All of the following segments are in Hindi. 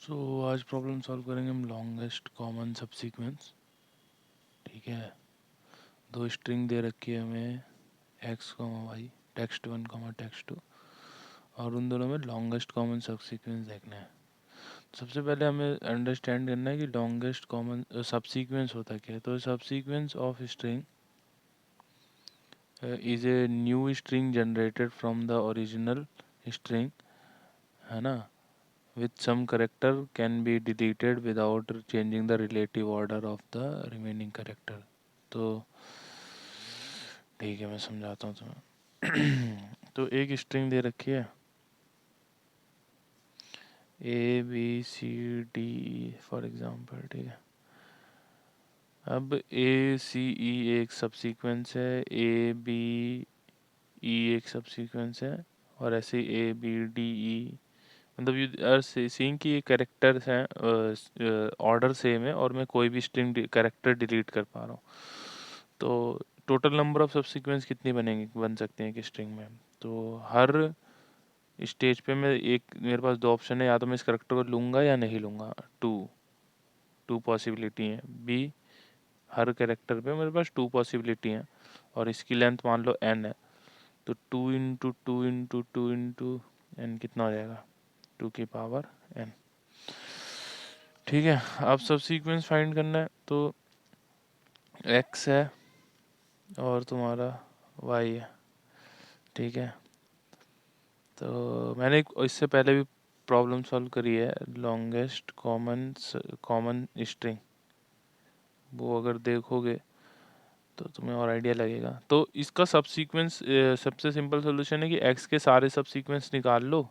सो आज प्रॉब्लम सॉल्व करेंगे हम लॉन्गेस्ट कॉमन सब सीक्वेंस। ठीक है, दो स्ट्रिंग दे रखी है हमें X comma Y, text one comma text two, और उन दोनों में लॉन्गेस्ट कॉमन सब सीक्वेंस देखना है। सबसे पहले हमें अंडरस्टैंड करना है कि लॉन्गेस्ट कॉमन सब सीक्वेंस होता क्या है। तो सब sequence of string is a new string generated from the original string, है ना, with some character can be deleted without changing the relative order of the remaining character। तो ठीक है, मैं समझाता हूँ तुम्हें। तो एक स्ट्रिंग दे रखी है A B C D for example. ठीक है, अब ए सी ई एक सब सीक्वेंस है, ए बी ई एक सब सीक्वेंस है, और ऐसे ए बी डी ई, मतलब यू आर सीइंग कि ये कैरेक्टर्स हैं, ऑर्डर सेम है और मैं कोई भी स्ट्रिंग कैरेक्टर डिलीट कर पा रहा हूँ। तो टोटल नंबर ऑफ सब सीक्वेंस कितनी बन सकते हैं कि स्ट्रिंग में। तो हर स्टेज पे मैं मेरे पास दो ऑप्शन है, या तो मैं इस कैरेक्टर को लूँगा या नहीं लूँगा। टू टू पॉसिबिलिटी हैं। बी, हर कैरेक्टर पे मेरे पास टू पॉसिबिलिटी हैं और इसकी लेंथ मान लो n है। तो two into two into two into N कितना हो जाएगा, 2 की पावर n। ठीक है, अब सब सीक्वेंस फाइंड करना है। तो x है और तुम्हारा y है। ठीक है, तो मैंने इससे पहले भी प्रॉब्लम सॉल्व करी है लॉन्गेस्ट कॉमन स्ट्रिंग, वो अगर देखोगे तो तुम्हें और आइडिया लगेगा। तो इसका सब सीक्वेंस सबसे सिंपल सोल्यूशन है कि x के सारे सब सीक्वेंस निकाल लो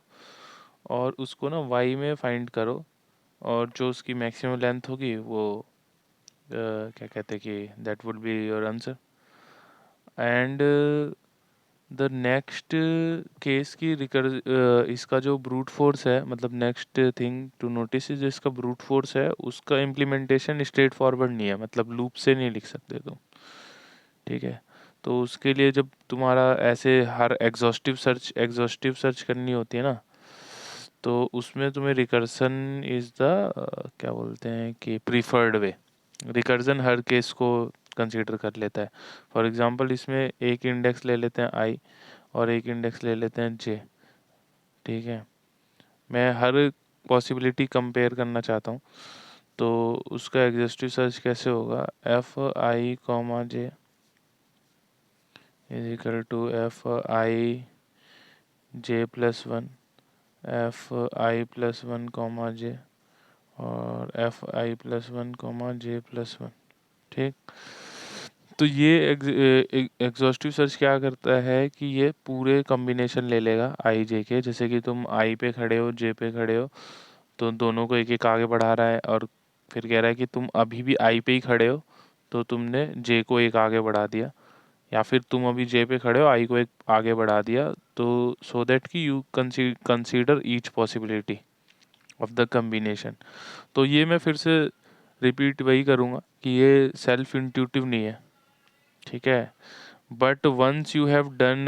और उसको ना y में फाइंड करो, और जो उसकी मैक्सिमम लेंथ होगी वो क्या कहते हैं कि that would be your answer. And the next case की इसका जो ब्रूट फोर्स है, मतलब नेक्स्ट थिंग टू नोटिस जो इसका ब्रूट फोर्स है उसका इम्प्लीमेंटेशन स्ट्रेट फॉरवर्ड नहीं है, मतलब लूप से नहीं लिख सकते तुम। ठीक है, तो उसके लिए जब तुम्हारा ऐसे हर एग्जॉस्टिव सर्च करनी होती है ना, तो उसमें तुम्हें रिकर्सन इज द क्या बोलते हैं कि प्रीफर्ड वे। रिकर्जन हर केस को कंसीडर कर लेता है। फॉर एग्जांपल इसमें एक इंडेक्स ले लेते हैं आई और एक इंडेक्स ले लेते हैं जे। ठीक है, मैं हर पॉसिबिलिटी कंपेयर करना चाहता हूँ, तो उसका एग्जॉस्टिव सर्च कैसे होगा, F I comma J is equal to F I J plus one, F I plus one comma J, और F I plus one comma J plus one. ठीक, तो ये एग्जॉस्टिव सर्च क्या करता है कि ये पूरे कॉम्बिनेशन ले लेगा आई जे के। जैसे कि तुम आई पे खड़े हो, जे पे खड़े हो, तो दोनों को एक एक आगे बढ़ा रहा है, और फिर कह रहा है कि तुम अभी भी आई पे ही खड़े हो तो तुमने जे को एक आगे बढ़ा दिया, या फिर तुम अभी जे पे खड़े हो आई को एक आगे बढ़ा दिया। तो सो दैट कि you consider each possibility of the combination. तो ये मैं फिर से रिपीट वही करूँगा कि ये सेल्फ इंट्यूटिव नहीं है। ठीक है, but once you have done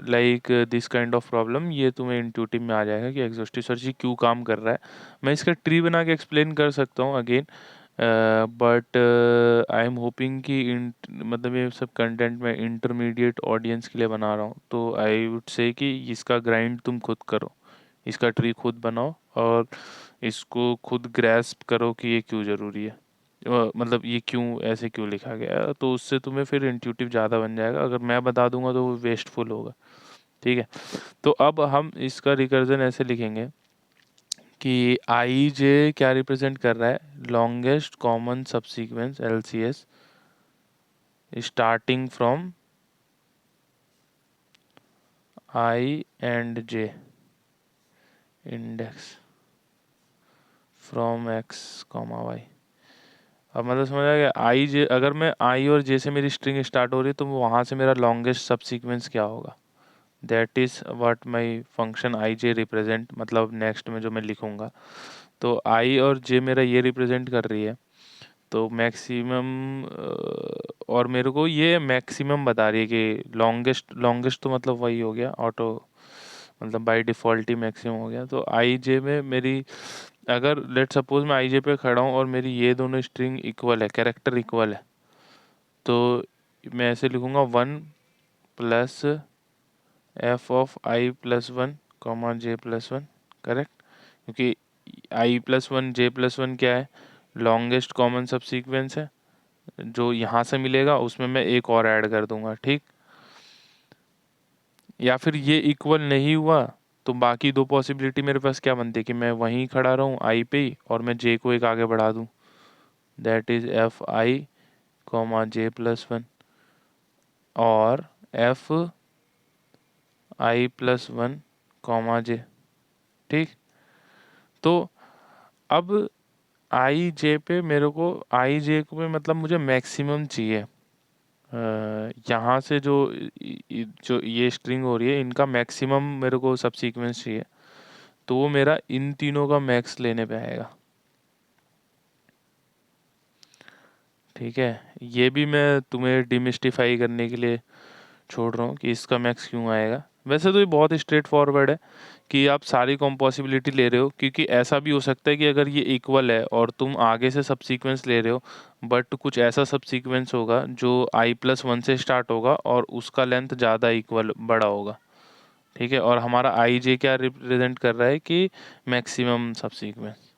like this kind of problem, ये तुम्हें इंट्यूटिव में आ जाएगा कि एग्जॉस्टिव सर्च क्यों काम कर रहा है। मैं इसका ट्री बना के एक्सप्लेन कर सकता हूँ again, but I am hoping कि मतलब ये सब कंटेंट मैं इंटरमीडिएट ऑडियंस के लिए बना रहा हूँ, तो आई वुड से कि इसका ग्राइंड तुम खुद करो, इसका ट्री खुद बनाओ और इसको खुद ग्रैस्प करो कि ये क्यों ज़रूरी है, मतलब ये क्यों ऐसे क्यों लिखा गया है। तो उससे तुम्हें फिर इंट्यूटिव ज़्यादा बन जाएगा, अगर मैं बता दूंगा तो वो वेस्टफुल होगा। ठीक है, तो अब हम इसका रिकर्जन ऐसे लिखेंगे कि आई जे क्या रिप्रेजेंट कर रहा है, longest common subsequence LCS starting from I and J index from X comma Y. अब मतलब समझ आ गया, आई जे, अगर मैं आई और जे से मेरी स्ट्रिंग स्टार्ट हो रही है तो वहाँ से मेरा लॉन्गेस्ट सब सीक्वेंस क्या होगा, that is what my function I J represent, मतलब नेक्स्ट में जो मैं लिखूँगा। तो आई और जे मेरा ये रिप्रेजेंट कर रही है, तो मैक्सिमम, और मेरे को ये मैक्सिमम बता रही है कि लॉन्गेस्ट लॉन्गेस्ट तो मतलब वही हो गया ऑटो, मतलब बाय डिफ़ॉल्ट ही मैक्सिमम हो गया। तो आई जे में मेरी अगर लेट सपोज मैं आई जे पे खड़ा हूँ और मेरी ये दोनों स्ट्रिंग इक्वल है, कैरेक्टर इक्वल है, तो मैं ऐसे लिखूँगा 1 plus F of I plus one comma J plus one, correct, क्योंकि आई प्लस वन जे प्लस वन क्या है, लॉन्गेस्ट कॉमन सब सीक्वेंस है, जो यहाँ से मिलेगा उसमें मैं एक और ऐड कर दूंगा, ठीक। या फिर ये इक्वल नहीं हुआ तो बाकी दो पॉसिबिलिटी मेरे पास क्या बनती है कि मैं वहीं खड़ा रहूँ आई पे ही और मैं जे को एक आगे बढ़ा दूँ, that is F I comma J plus one और F I plus one comma J, ठीक। तो अब आई जे पे मेरे को, आई जे पे मतलब मुझे मैक्सिमम चाहिए, यहाँ से जो जो ये स्ट्रिंग हो रही है इनका मैक्सिमम मेरे को सब सीक्वेंस चाहिए, तो वो मेरा इन तीनों का मैक्स लेने पे आएगा, ठीक है। ये भी मैं तुम्हें डिमिस्टिफाई करने के लिए छोड़ रहा हूँ कि इसका मैक्स क्यों आएगा। वैसे तो ये बहुत स्ट्रेट फॉरवर्ड है कि आप सारी कॉम्पॉसिबिलिटी ले रहे हो, क्योंकि ऐसा भी हो सकता है कि अगर ये इक्वल है और तुम आगे से सब सीक्वेंस ले रहे हो, बट कुछ ऐसा सब सीक्वेंस होगा जो आई प्लस वन से स्टार्ट होगा और उसका लेंथ ज़्यादा इक्वल बड़ा होगा, ठीक है। और हमारा आई जे क्या रिप्रेजेंट कर रहा है कि मैक्सिमम सब सीक्वेंस,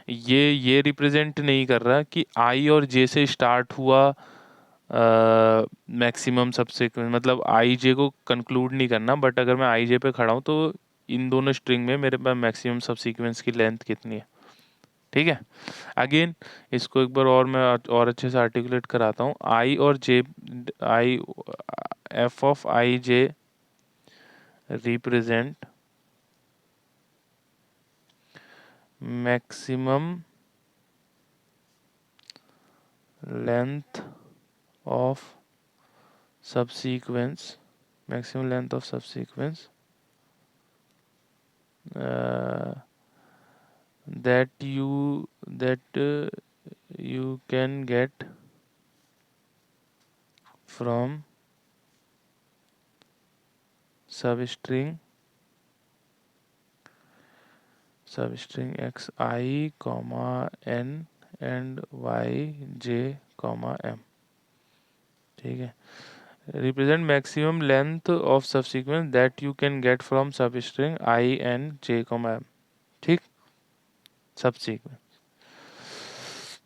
ये रिप्रेजेंट नहीं कर रहा कि आई और जे से स्टार्ट हुआ मैक्सिमम सब सीक्वेंस, मतलब आई जे को कंक्लूड नहीं करना, बट अगर मैं आई जे पे खड़ा हूँ तो इन दोनों स्ट्रिंग में मेरे पास मैक्सिमम सब सीक्वेंस की लेंथ कितनी है, ठीक है। अगेन इसको एक बार और मैं और अच्छे से आर्टिकुलेट कराता हूँ, आई और J, I F of I J represent maximum length of subsequence, maximum length of subsequence that you can get from substring xi comma n and yj comma m, ठीक है। represent maximum length of subsequence that you can get from substring I n j comma m, ठीक, subsequence।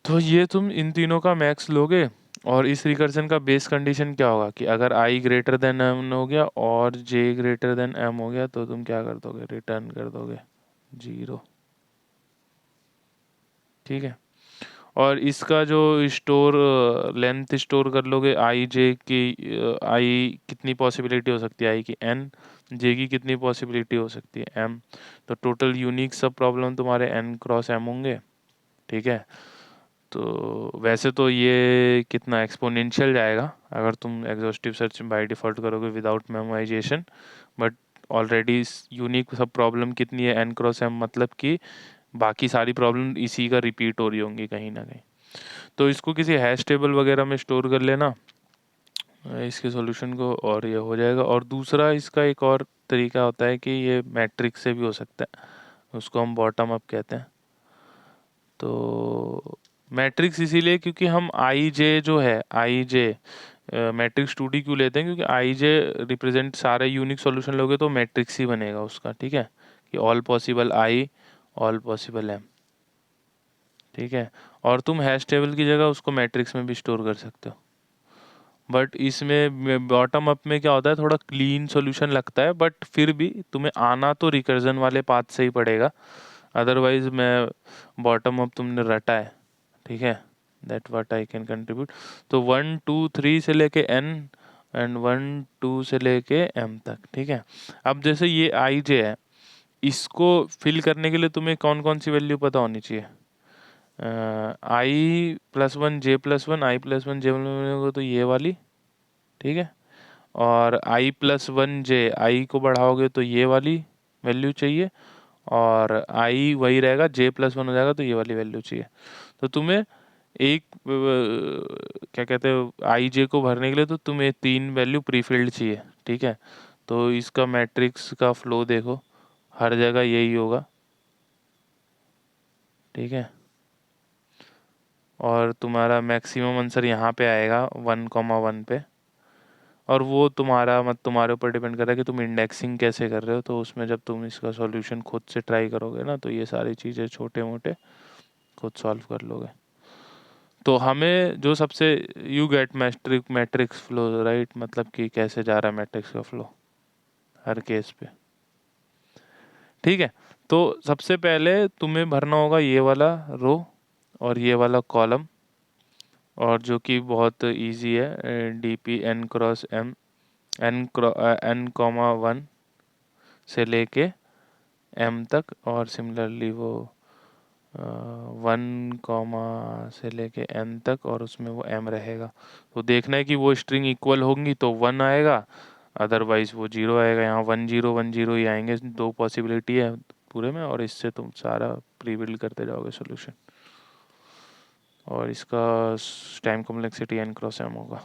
तो ये तुम इन तीनों का मैक्स लोगे और इस रिकर्जन का बेस कंडीशन क्या होगा कि अगर i ग्रेटर देन m हो गया और j ग्रेटर देन m हो गया तो तुम क्या कर दोगे, रिटर्न कर दोगे 0, ठीक है। और इसका जो स्टोर लेंथ स्टोर कर लोगे आई जे की, आई कितनी पॉसिबिलिटी हो सकती है, आई की एन, जे की कितनी पॉसिबिलिटी हो सकती है एम, तो टोटल यूनिक सब प्रॉब्लम तुम्हारे एन क्रॉस एम होंगे, ठीक है। तो वैसे तो ये कितना एक्सपोनेंशियल जाएगा अगर तुम एग्जॉस्टिव सर्च बाय डिफ़ॉल्ट करोगे without memorisation, but already unique सब प्रॉब्लम कितनी है एन क्रॉस एम, मतलब कि बाकी सारी प्रॉब्लम इसी का रिपीट हो रही होंगी कहीं ना कहीं। तो इसको किसी हैश टेबल वगैरह में स्टोर कर लेना इसके सॉल्यूशन को, और ये हो जाएगा। और दूसरा इसका एक और तरीका होता है कि ये मैट्रिक्स से भी हो सकता है, उसको हम बॉटम अप कहते हैं। तो मैट्रिक्स इसीलिए क्योंकि हम आई जे जो है, आई जे मैट्रिक्स 2D क्यों लेते हैं, क्योंकि आई जे रिप्रेजेंट सारे यूनिक सॉल्यूशन लोगे तो मैट्रिक्स ही बनेगा उसका, ठीक है, कि all possible I all possible M, ठीक है। और तुम हैश टेबल की जगह उसको मैट्रिक्स में भी स्टोर कर सकते हो, बट इसमें बॉटम अप में क्या होता है थोड़ा क्लीन सॉल्यूशन लगता है, बट फिर भी तुम्हें आना तो रिकर्जन वाले पाथ से ही पड़ेगा, अदरवाइज मैं बॉटम अप तुमने रटा है, ठीक है, that what I can contribute. तो 1 2 3 से लेके n एंड 1 2 से लेके m तक, ठीक है। अब जैसे ये आई जे है, इसको फिल करने के लिए तुम्हें कौन कौन सी वैल्यू पता होनी चाहिए, आई प्लस वन जे प्लस वन, आई प्लस वन जे प्लस तो ये वाली, ठीक है। और आई प्लस वन जे, आई को बढ़ाओगे तो ये वाली वैल्यू चाहिए, और आई वही रहेगा, जे प्लस वन हो जाएगा तो ये वाली वैल्यू चाहिए। तो तुम्हें एक क्या कहते हैं आई जे को भरने के लिए तो तुम्हें 3 वैल्यू प्रीफिल्ड चाहिए, ठीक है। तो इसका मैट्रिक्स का फ्लो देखो, हर जगह यही होगा, ठीक है। और तुम्हारा मैक्सिमम आंसर यहाँ पे आएगा 1,1 पे। और वो तुम्हारे ऊपर डिपेंड कर रहा है कि तुम इंडेक्सिंग कैसे कर रहे हो। तो उसमें जब तुम इसका सॉल्यूशन खुद से ट्राई करोगे ना, तो ये सारी चीज़ें छोटे मोटे खुद सॉल्व कर लोगे। तो हमें जो सबसे you get matrix flow, right, मतलब कि कैसे जा रहा है मैट्रिक्स का फ्लो हर केस पे। ठीक है। तो सबसे पहले तुम्हें भरना होगा ये वाला रो और ये वाला कॉलम, और जो कि बहुत इजी है, D P N cross M, n,1 से लेके m तक, और सिमिलरली वो 1, से लेके n तक, और उसमें वो m रहेगा। तो देखना है कि वो स्ट्रिंग इक्वल होंगी तो 1 आएगा, अदरवाइज वो 0 आएगा। यहाँ 1 0 1 0 ही आएंगे, 2 पॉसिबिलिटी है पूरे में, और इससे तुम सारा प्री बिल्ड करते जाओगे सोल्यूशन। और इसका time complexity n cross m होगा।